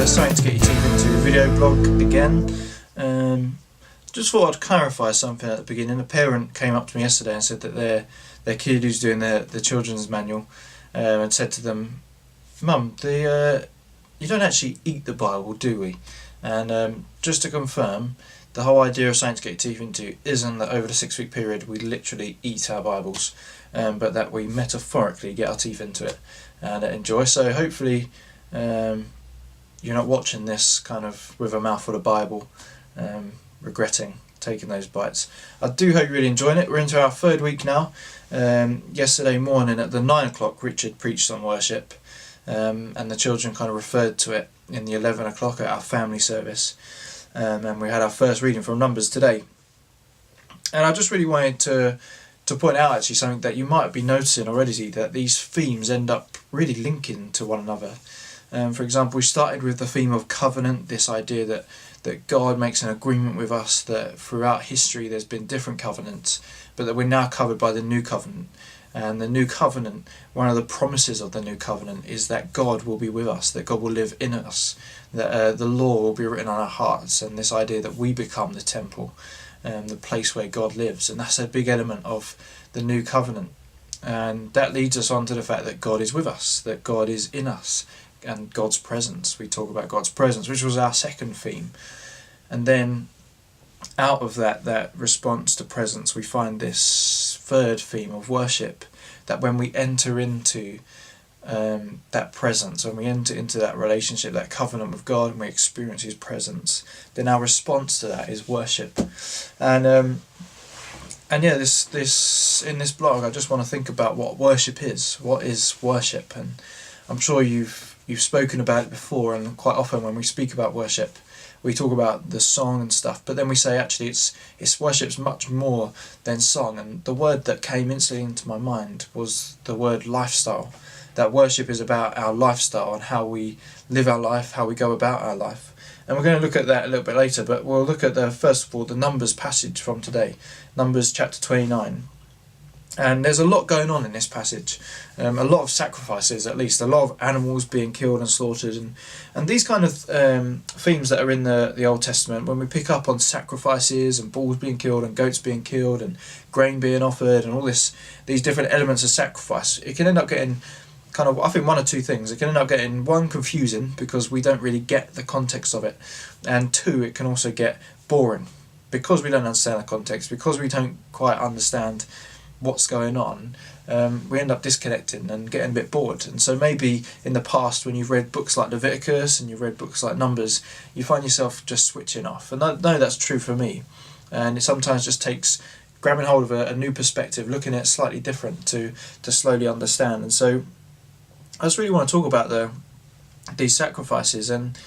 something to get your teeth into video blog again. Just thought I'd clarify something at the beginning. A parent came up to me yesterday and said that their kid who's doing the children's manual and said to them, "Mum, you don't actually eat the Bible, do we?" And just to confirm, the whole idea of something to get your teeth into isn't that over the 6-week period we literally eat our Bibles, but that we metaphorically get our teeth into it and enjoy. So hopefully you're not watching this kind of with a mouthful of Bible, regretting taking those bites. I do hope you're really enjoying it. We're into our 3rd week now. Yesterday morning at the 9 o'clock Richard preached on worship, and the children kind of referred to it in the 11 o'clock at our family service, and we had our first reading from Numbers today. And I just really wanted to point out actually something that you might be noticing already, that these themes end up really linking to one another. For example, we started with the theme of covenant, this idea that God makes an agreement with us, that throughout history there's been different covenants, but that we're now covered by the new covenant. And the new covenant, one of the promises of the new covenant is that God will be with us, that God will live in us, that the law will be written on our hearts, and this idea that we become the temple, the place where God lives. And that's a big element of the new covenant. And that leads us on to the fact that God is with us, that God is in us, and God's presence. We talk about God's presence, which was our second theme. And then out of that response to presence, we find this third theme of worship, that when we enter into that presence, when we enter into that relationship, that covenant with God, and we experience His presence, then our response to that is worship. And yeah, this in this blog, I just want to think about what worship is. What is worship? And I'm sure you've spoken about it before, and quite often when we speak about worship, we talk about the song and stuff, but then we say actually it's worship's much more than song. And the word that came instantly into my mind was the word lifestyle. That worship is about our lifestyle and how we live our life, how we go about our life. And we're going to look at that a little bit later, but we'll look at first of all the Numbers passage from today, Numbers chapter 29. And there's a lot going on in this passage, a lot of sacrifices, at least a lot of animals being killed and slaughtered, and these kind of themes that are in the Old Testament. When we pick up on sacrifices and bulls being killed and goats being killed and grain being offered and all these different elements of sacrifice, it can end up getting kind of, I think, one or two things. It can end up getting, one, confusing because we don't really get the context of it, and two, it can also get boring because we don't understand the context, because we don't quite understand what's going on. We end up disconnecting and getting a bit bored. And so maybe in the past, when you've read books like Leviticus and you've read books like Numbers, you find yourself just switching off. And I know that's true for me. And it sometimes just takes grabbing hold of a new perspective, looking at it slightly different to slowly understand. And so I just really want to talk about these sacrifices. And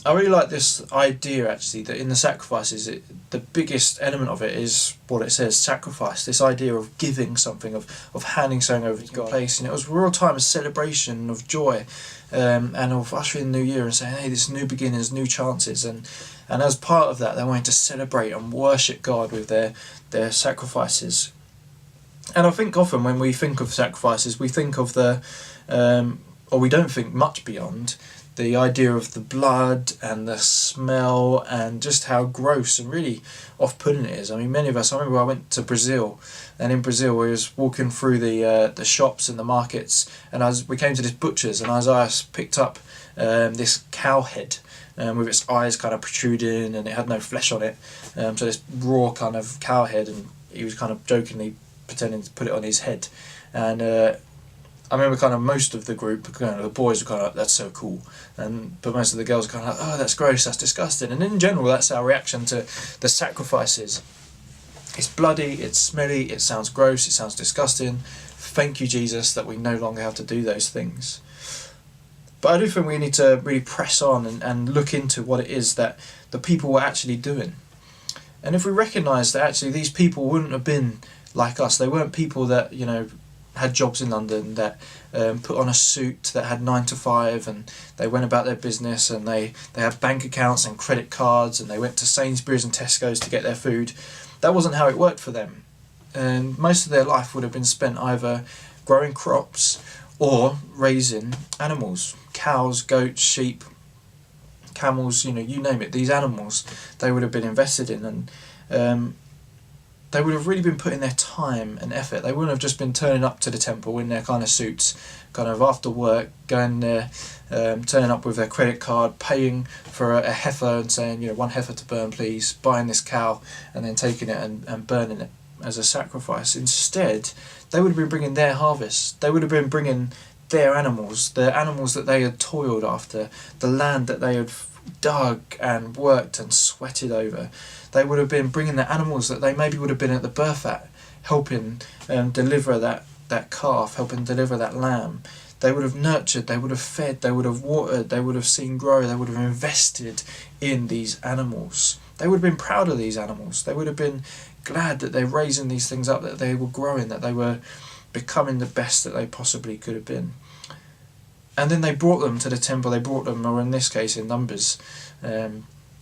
I really like this idea actually, that in the sacrifices, the biggest element of it is what it says, sacrifice, this idea of giving something, of handing something over to God. Place. And it was a real time of celebration, of joy, and of ushering the new year and saying, hey, this new beginnings, new chances. And as part of that, they wanted to celebrate and worship God with their sacrifices. And I think often when we think of sacrifices, we think of or we don't think much beyond the idea of the blood and the smell and just how gross and really off-putting it is. I mean, many of us, I remember I went to Brazil, and in Brazil we was walking through the shops and the markets, and we came to this butcher's, and Isaiah picked up this cow head with its eyes kind of protruding, and it had no flesh on it, so this raw kind of cow head, and he was kind of jokingly pretending to put it on his head. And I remember kind of most of the group, the boys were kind of like, that's so cool, but most of the girls were kind of like, oh, that's gross, that's disgusting. And in general, that's our reaction to the sacrifices. It's bloody, it's smelly, it sounds gross, it sounds disgusting. Thank you, Jesus, that we no longer have to do those things. But I do think we need to really press on and look into what it is that the people were actually doing. And if we recognise that actually these people wouldn't have been like us, they weren't people that, had jobs in London, that put on a suit, that had 9 to 5, and they went about their business, and they had bank accounts and credit cards, and they went to Sainsbury's and Tesco's to get their food. That wasn't how it worked for them. And most of their life would have been spent either growing crops or raising animals, cows, goats, sheep, camels, you name it, these animals, they would have been invested in, and they would have really been putting their time and effort. They wouldn't have just been turning up to the temple in their kind of suits, kind of after work, going there, turning up with their credit card, paying for a heifer and saying, 1 heifer to burn please, buying this cow and then taking it and burning it as a sacrifice. Instead, they would have been bringing their harvest. They would have been bringing their animals, the animals that they had toiled after, the land that they had dug and worked and sweated over. They would have been bringing the animals that they maybe would have been at the birth at, helping deliver that calf, helping deliver that lamb. They would have nurtured, they would have fed, they would have watered, they would have seen grow, they would have invested in these animals. They would have been proud of these animals. They would have been glad that they're raising these things up, that they were growing, that they were becoming the best that they possibly could have been. And then they brought them to the temple. They brought them, or in this case in Numbers, they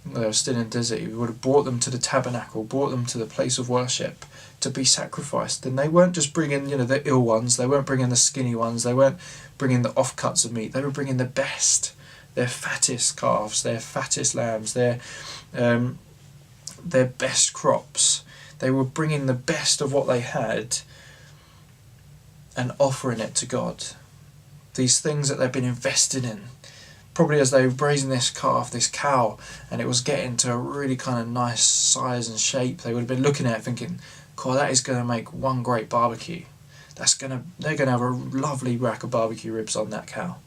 were still in the desert. He would have brought them to the tabernacle, brought them to the place of worship to be sacrificed. And they weren't just bringing, the ill ones. They weren't bringing the skinny ones. They weren't bringing the offcuts of meat. They were bringing the best, their fattest calves, their fattest lambs, their best crops. They were bringing the best of what they had and offering it to God. These things that they've been invested in. Probably as they were raising this calf, this cow, and it was getting to a really kind of nice size and shape, they would have been looking at it thinking, cool, that is going to make one great barbecue. They're going to have a lovely rack of barbecue ribs on that cow.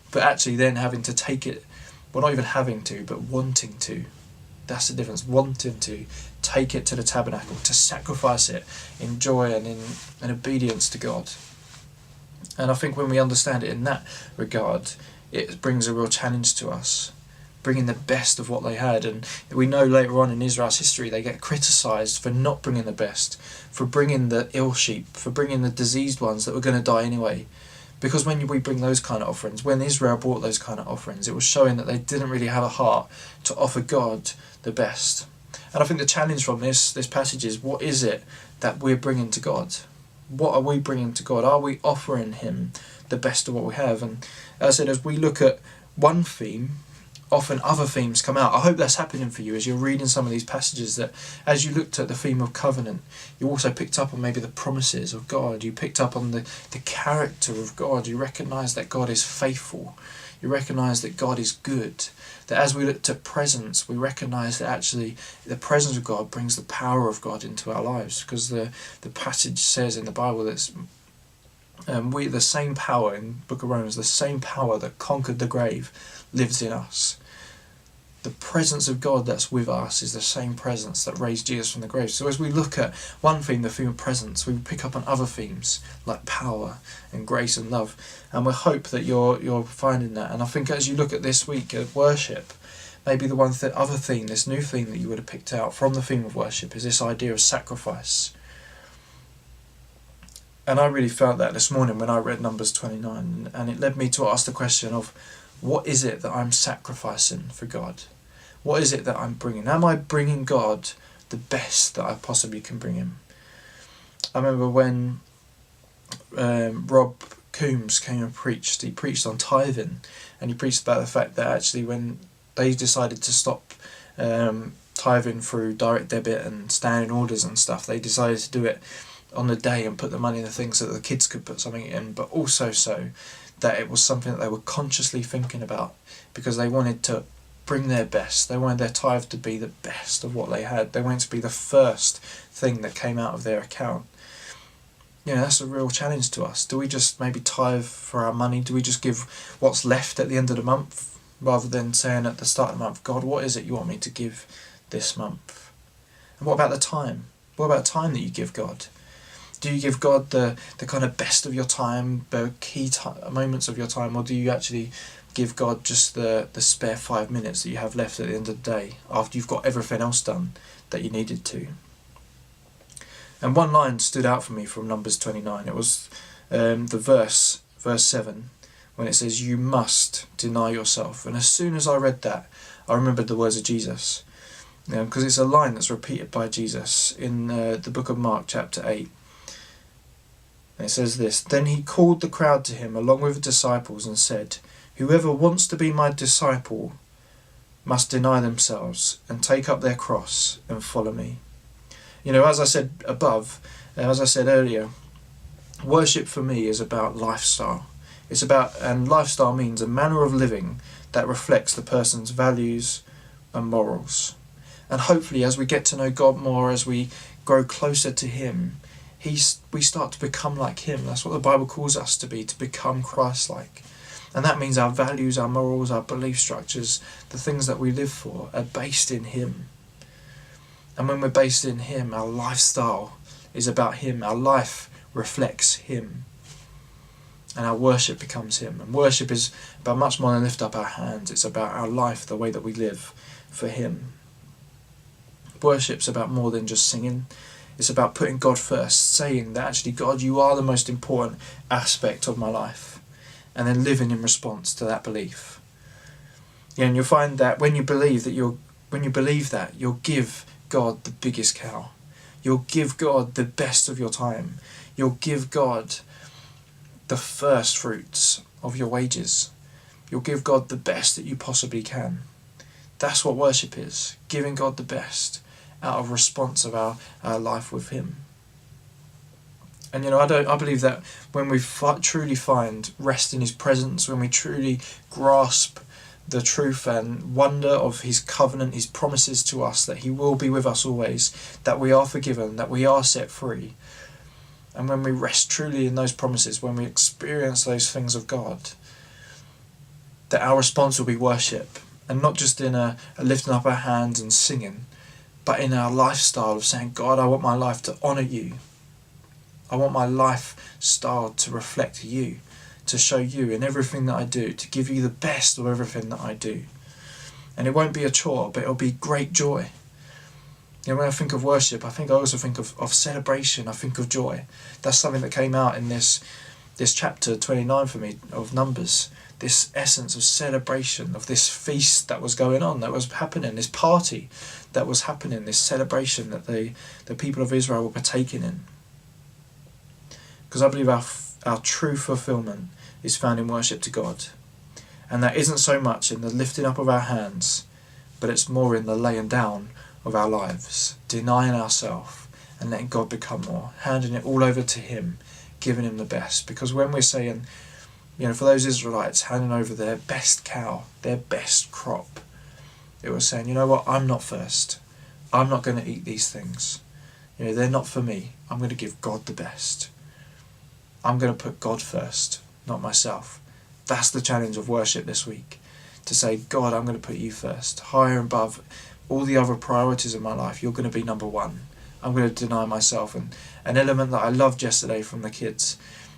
But actually then having to take it, well, not even having to, but wanting to. That's the difference. Wanting to take it to the tabernacle, to sacrifice it in joy and in obedience to God. And I think when we understand it in that regard, it brings a real challenge to us, bringing the best of what they had. And we know later on in Israel's history, they get criticised for not bringing the best, for bringing the ill sheep, for bringing the diseased ones that were going to die anyway. Because when we bring those kind of offerings, when Israel brought those kind of offerings, it was showing that they didn't really have a heart to offer God the best. And I think the challenge from this passage is, what is it that we're bringing to God? What are we bringing to God? Are we offering him the best of what we have? And as I said, as we look at one theme, often other themes come out. I hope that's happening for you as you're reading some of these passages, that as you looked at the theme of covenant, you also picked up on maybe the promises of God. You picked up on the character of God. You recognise that God is faithful. You recognise that God is good. That as we looked at presence, we recognise that actually the presence of God brings the power of God into our lives, because the passage says in the Bible that the same power in the book of Romans, the same power that conquered the grave lives in us. The presence of God that's with us is the same presence that raised Jesus from the grave. So as we look at one theme, the theme of presence, we pick up on other themes like power and grace and love. And we hope that you're finding that. And I think as you look at this week at worship, maybe the other theme, this new theme that you would have picked out from the theme of worship, is this idea of sacrifice. And I really felt that this morning when I read Numbers 29, and it led me to ask the question of, what is it that I'm sacrificing for God? What is it that I'm bringing? Am I bringing God the best that I possibly can bring him? I remember when Rob Coombs came and preached. He preached on tithing, and he preached about the fact that actually when they decided to stop tithing through direct debit and standing orders and stuff, they decided to do it on the day and put the money in the thing so that the kids could put something in, but also so that it was something that they were consciously thinking about, because they wanted to bring their best. They wanted their tithe to be the best of what they had. They wanted to be the first thing that came out of their account. That's a real challenge to us. Do we just maybe tithe for our money? Do we just give what's left at the end of the month, rather than saying at the start of the month, God, what is it you want me to give this month? And what about the time? What about time that you give God? Do you give God the kind of best of your time, the key moments of your time, or do you actually give God just the spare 5 minutes that you have left at the end of the day after you've got everything else done that you needed to? And one line stood out for me from Numbers 29. It was the verse 7, when it says, you must deny yourself. And as soon as I read that, I remembered the words of Jesus, because it's a line that's repeated by Jesus in the book of Mark chapter 8. And it says this, then he called the crowd to him along with the disciples and said, whoever wants to be my disciple must deny themselves and take up their cross and follow me. You know, as I said above, as I said earlier, worship for me is about lifestyle. And lifestyle means a manner of living that reflects the person's values and morals. And hopefully, as we get to know God more, as we grow closer to Him, we start to become like Him. That's what the Bible calls us to be, to become Christ-like. And that means our values, our morals, our belief structures, the things that we live for, are based in Him. And when we're based in Him, our lifestyle is about Him. Our life reflects Him. And our worship becomes Him. And worship is about much more than lift up our hands. It's about our life, the way that we live for Him. Worship's about more than just singing. It's about putting God first, saying that actually, God, you are the most important aspect of my life. And then living in response to that belief. Yeah, and you'll find that when you believe that, you'll give God the biggest cow. You'll give God the best of your time. You'll give God the first fruits of your wages. You'll give God the best that you possibly can. That's what worship is, giving God the best out of response of our life with Him. And you know, I believe that when we truly find rest in His presence, when we truly grasp the truth and wonder of His covenant, His promises to us, that He will be with us always, that we are forgiven, that we are set free, and when we rest truly in those promises, when we experience those things of God, that our response will be worship, and not just in a lifting up our hands and singing, but in our lifestyle of saying, God, I want my life to honour you. I want my lifestyle to reflect you, to show you in everything that I do, to give you the best of everything that I do. And it won't be a chore, but it'll be great joy. You know, when I think of worship, I also think of celebration. I think of joy. That's something that came out in this chapter 29 for me of Numbers. This essence of celebration, of this feast that was going on, that was happening, this party that was happening, this celebration that the people of Israel were partaking in. Because I believe our true fulfillment is found in worship to God. And that isn't so much in the lifting up of our hands, but it's more in the laying down of our lives, denying ourselves and letting God become more, handing it all over to Him, giving Him the best. Because when we're saying, you know, for those Israelites handing over their best cow, their best crop, it was saying, you know what, I'm not first. I'm not going to eat these things. You know, they're not for me. I'm going to give God the best. I'm going to put God first, not myself. That's the challenge of worship this week. To say, God, I'm going to put you first, higher and above all the other priorities of my life. You're going to be number one. I'm going to deny myself. And an element that I loved yesterday from the kids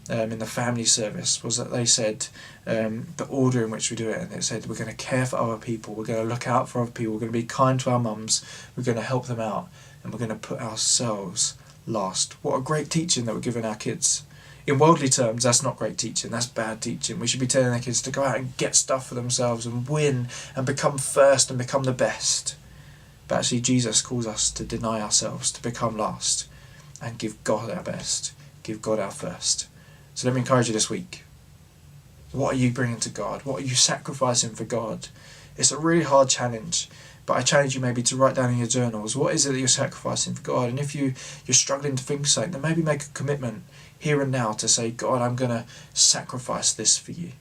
in the family service was that they said the order in which we do it, and they said we're going to care for other people, we're going to look out for other people, we're going to be kind to our mums, we're going to help them out, and we're going to put ourselves last. What a great teaching that we're giving our kids. In worldly terms, that's not great teaching, that's bad teaching. We should be telling our kids to go out and get stuff for themselves and win and become first and become the best. But actually Jesus calls us to deny ourselves, to become last, and give God our best, give God our first. So let me encourage you this week. What are you bringing to God? What are you sacrificing for God? It's a really hard challenge, but I challenge you maybe to write down in your journals, what is it that you're sacrificing for God? And if you're struggling to think of something, then maybe make a commitment here and now to say, God, I'm going to sacrifice this for you.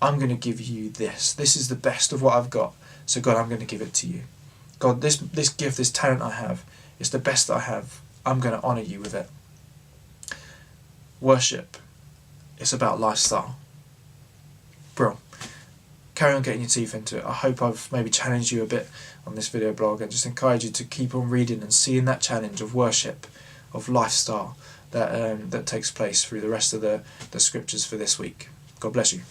I'm going to give you this. This is the best of what I've got. So God, I'm going to give it to you. God, this gift, this talent I have, it's the best that I have. I'm going to honour you with it. Worship. It's about lifestyle. Bro, carry on getting your teeth into it. I hope I've maybe challenged you a bit on this video blog and just encourage you to keep on reading and seeing that challenge of worship, of lifestyle that takes place through the rest of the scriptures for this week. God bless you.